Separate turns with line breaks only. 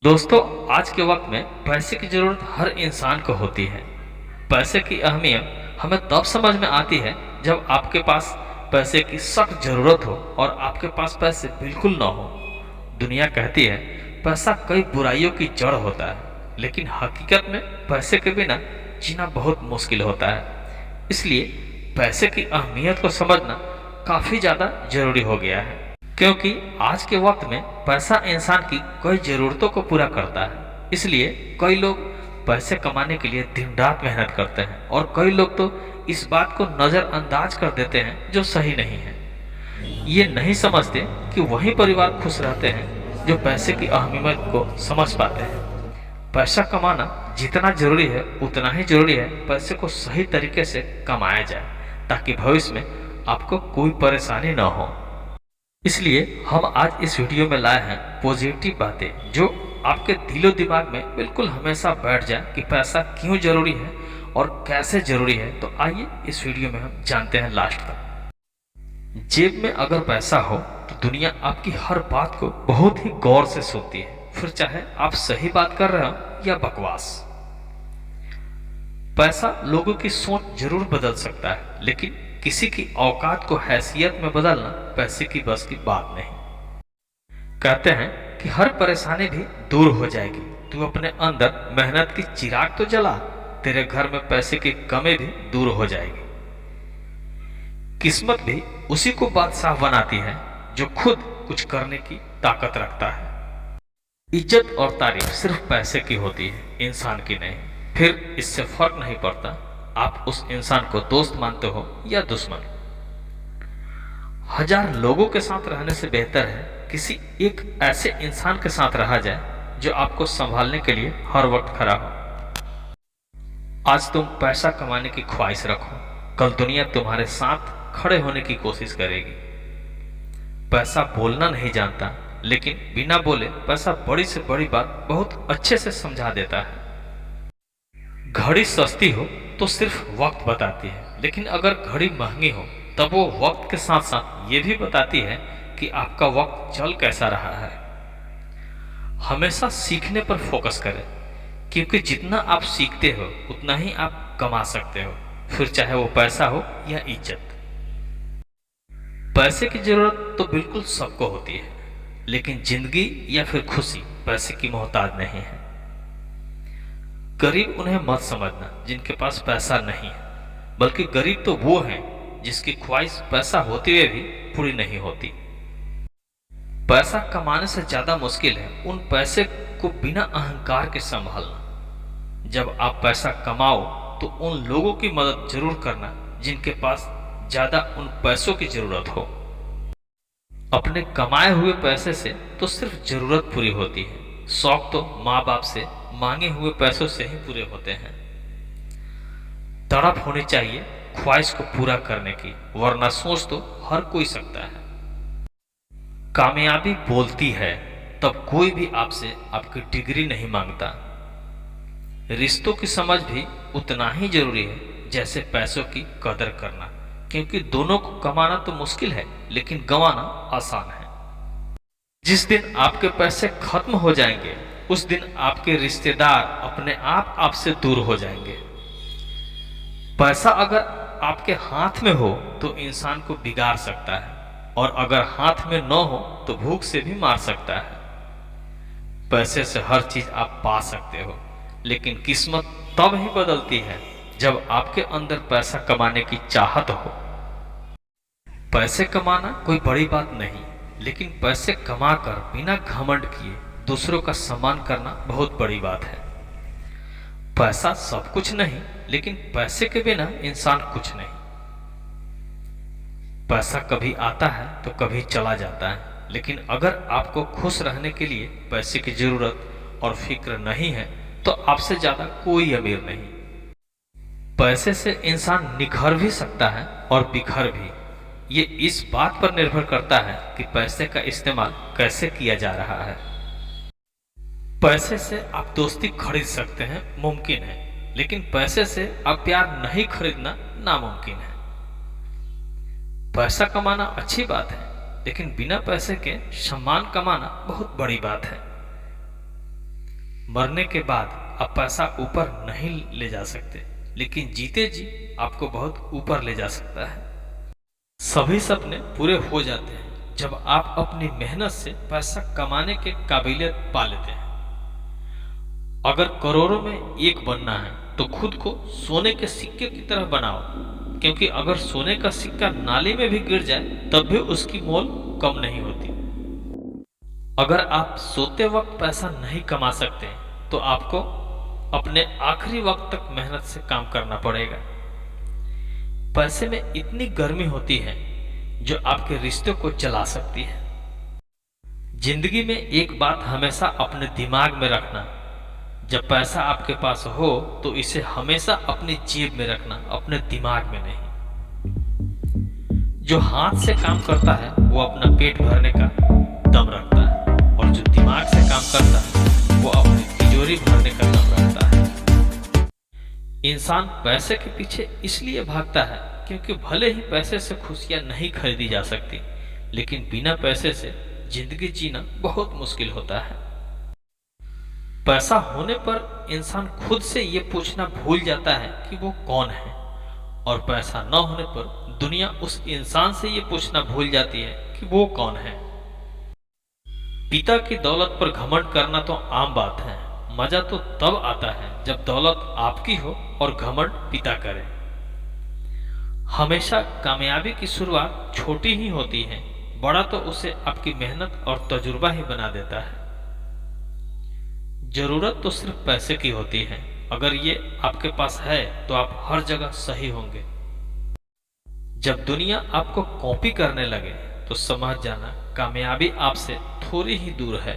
दोस्तों, आज के वक्त में पैसे की ज़रूरत हर इंसान को होती है। पैसे की अहमियत हमें तब समझ में आती है जब आपके पास पैसे की सख्त ज़रूरत हो और आपके पास पैसे बिल्कुल ना हो। दुनिया कहती है पैसा कई बुराइयों की जड़ होता है, लेकिन हकीकत में पैसे के बिना जीना बहुत मुश्किल होता है। इसलिए पैसे की अहमियत को समझना काफ़ी ज़्यादा ज़रूरी हो गया है, क्योंकि आज के वक्त में पैसा इंसान की कई ज़रूरतों को पूरा करता है। इसलिए कई लोग पैसे कमाने के लिए दिन रात मेहनत करते हैं और कई लोग तो इस बात को नज़रअंदाज कर देते हैं जो सही नहीं है। ये नहीं समझते कि वही परिवार खुश रहते हैं जो पैसे की अहमियत को समझ पाते हैं। पैसा कमाना जितना जरूरी है उतना ही जरूरी है पैसे को सही तरीके से कमाया जाए, ताकि भविष्य में आपको कोई परेशानी न हो। इसलिए हम आज इस वीडियो में लाए हैं पॉजिटिव बातें जो आपके दिलो दिमाग में बिल्कुल हमेशा बैठ जाए कि पैसा क्यों जरूरी है और कैसे जरूरी है। तो आइए इस वीडियो में हम जानते हैं लास्ट तक। जेब में अगर पैसा हो तो दुनिया आपकी हर बात को बहुत ही गौर से सुनती है, फिर चाहे आप सही बात कर रहे हो या बकवास। पैसा लोगों की सोच जरूर बदल सकता है, लेकिन किसी की औकात को हैसियत में बदलना पैसे की बस की बात नहीं। कहते हैं कि हर परेशानी भी दूर हो जाएगी, तू अपने अंदर मेहनत की चिराग तो जला, तेरे घर में पैसे की कमी भी दूर हो जाएगी। किस्मत भी उसी को बादशाह बनाती है जो खुद कुछ करने की ताकत रखता है। इज्जत और तारीफ सिर्फ पैसे की होती है, इंसान की नहीं। फिर इससे फर्क नहीं पड़ता आप उस इंसान को दोस्त मानते हो या दुश्मन। हजार लोगों के साथ रहने से बेहतर है किसी एक ऐसे इंसान के साथ रहा जाए जो आपको संभालने के लिए हर वक्त खड़ा हो। आज तुम पैसा कमाने की ख्वाहिश रखो, कल दुनिया तुम्हारे साथ खड़े होने की कोशिश करेगी। पैसा बोलना नहीं जानता, लेकिन बिना बोले पैसा बड़ी से बड़ी बात बहुत अच्छे से समझा देता है। घड़ी सस्ती हो तो सिर्फ वक्त बताती है, लेकिन अगर घड़ी महंगी हो तब वो वक्त के साथ साथ ये भी बताती है कि आपका वक्त चल कैसा रहा है। हमेशा सीखने पर फोकस करें, क्योंकि जितना आप सीखते हो उतना ही आप कमा सकते हो, फिर चाहे वो पैसा हो या इज्जत। पैसे की जरूरत तो बिल्कुल सबको होती है, लेकिन जिंदगी या फिर खुशी पैसे की मोहताज नहीं है। गरीब उन्हें मत समझना जिनके पास पैसा नहीं है, बल्कि गरीब तो वो हैं जिसकी ख्वाहिश पैसा होते हुए भी पूरी नहीं होती। पैसा कमाने से ज्यादा मुश्किल है उन पैसे को बिना अहंकार के संभालना। जब आप पैसा कमाओ तो उन लोगों की मदद जरूर करना जिनके पास ज्यादा उन पैसों की जरूरत हो। अपने कमाए हुए पैसे से तो सिर्फ जरूरत पूरी होती है, शौक तो माँ बाप से मांगे हुए पैसों से ही पूरे होते हैं। तड़प होनी चाहिए ख्वाहिश को पूरा करने की, वरना सोच तो हर कोई सकता है। कामयाबी बोलती है तब कोई भी आपसे आपकी डिग्री नहीं मांगता। रिश्तों की समझ भी उतना ही जरूरी है जैसे पैसों की कदर करना, क्योंकि दोनों को कमाना तो मुश्किल है लेकिन गंवाना आसान है। जिस दिन आपके पैसे खत्म हो जाएंगे उस दिन आपके रिश्तेदार अपने आप आपसे दूर हो जाएंगे। पैसा अगर आपके हाथ में हो तो इंसान को बिगाड़ सकता है, और अगर हाथ में न हो तो भूख से भी मार सकता है। पैसे से हर चीज आप पा सकते हो, लेकिन किस्मत तब ही बदलती है जब आपके अंदर पैसा कमाने की चाहत हो। पैसे कमाना कोई बड़ी बात नहीं, लेकिन पैसे कमाकर बिना घमंड किए दूसरों का सम्मान करना बहुत बड़ी बात है। पैसा सब कुछ नहीं, लेकिन पैसे के बिना इंसान कुछ नहीं। पैसा कभी आता है तो कभी चला जाता है, लेकिन अगर आपको खुश रहने के लिए पैसे की जरूरत और फिक्र नहीं है तो आपसे ज्यादा कोई अमीर नहीं। पैसे से इंसान निखर भी सकता है और बिखर भी। ये इस बात पर निर्भर करता है कि पैसे का इस्तेमाल कैसे किया जा रहा है। पैसे से आप दोस्ती खरीद सकते हैं, मुमकिन है, लेकिन पैसे से आप प्यार नहीं खरीदना नामुमकिन है। पैसा कमाना अच्छी बात है, लेकिन बिना पैसे के सम्मान कमाना बहुत बड़ी बात है। मरने के बाद आप पैसा ऊपर नहीं ले जा सकते, लेकिन जीते जी आपको बहुत ऊपर ले जा सकता है। सभी सपने पूरे हो जाते हैं जब आप अपनी मेहनत से पैसा कमाने के काबिलियत पा लेते हैं। अगर करोड़ों में एक बनना है तो खुद को सोने के सिक्के की तरह बनाओ, क्योंकि अगर सोने का सिक्का नाली में भी गिर जाए तब भी उसकी मोल कम नहीं होती। अगर आप सोते वक्त पैसा नहीं कमा सकते तो आपको अपने आखिरी वक्त तक मेहनत से काम करना पड़ेगा। पैसे में इतनी गर्मी होती है जो आपके रिश्तों को जला सकती है। जिंदगी में एक बात हमेशा अपने दिमाग में रखना, जब पैसा आपके पास हो तो इसे हमेशा अपनी जेब में रखना, अपने दिमाग में नहीं। जो हाथ से काम करता है वो अपना पेट भरने का दम रखता है, और जो दिमाग से काम करता है वो अपनी तिजोरी भरने का दम रखता है। इंसान पैसे के पीछे इसलिए भागता है क्योंकि भले ही पैसे से खुशियां नहीं खरीदी जा सकती, लेकिन बिना पैसे से जिंदगी जीना बहुत मुश्किल होता है। पैसा होने पर इंसान खुद से ये पूछना भूल जाता है कि वो कौन है, और पैसा न होने पर दुनिया उस इंसान से ये पूछना भूल जाती है कि वो कौन है। पिता की दौलत पर घमंड करना तो आम बात है, मजा तो तब आता है जब दौलत आपकी हो और घमंड पिता करे। हमेशा कामयाबी की शुरुआत छोटी ही होती है, बड़ा तो उसे आपकी मेहनत और तजुर्बा ही बना देता है। जरूरत तो सिर्फ पैसे की होती है, अगर ये आपके पास है तो आप हर जगह सही होंगे। जब दुनिया आपको कॉपी करने लगे तो समझ जाना कामयाबी आपसे थोड़ी ही दूर है।